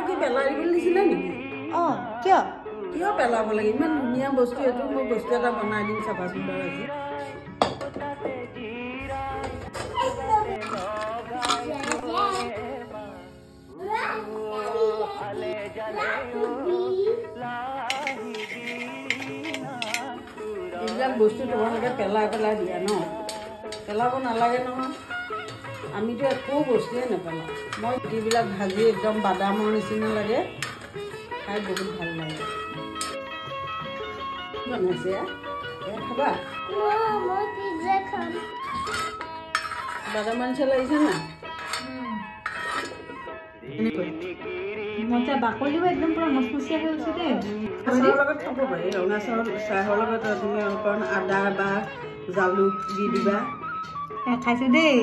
কি পেলাই দিবলৈ দিছিলে নেকি? কিয় কিয় পেলাব লাগে? ইমান ধুনীয়া বস্তু এইটো। মই বস্তু এটা বনাই দিম, চাবাচোন বাৰু আজি। এইবিলাক বস্তু তোমালোকে পেলাই পেলাই দিয়া ন? পেলাব নালাগে নহয়। আমিতো একো বস্তুৱে নেপেলাওঁ। মই গুটিবিলাক ভাজি একদম বাদামৰ নিচিনা লাগে, খাই বহুত ভাল লাগে। বনাইছে খাবা? বাদামৰ নিচিনা লাগিছে না? বাকলিও একদম পুৰা মচমচীয়া হৈ গৈছে দেই। চাহৰ লগত খাব পাৰি। ৰঙা চাহৰ লগত তুমি অকণ আদা বা জালুক দি দিবা। খাইছো দেই।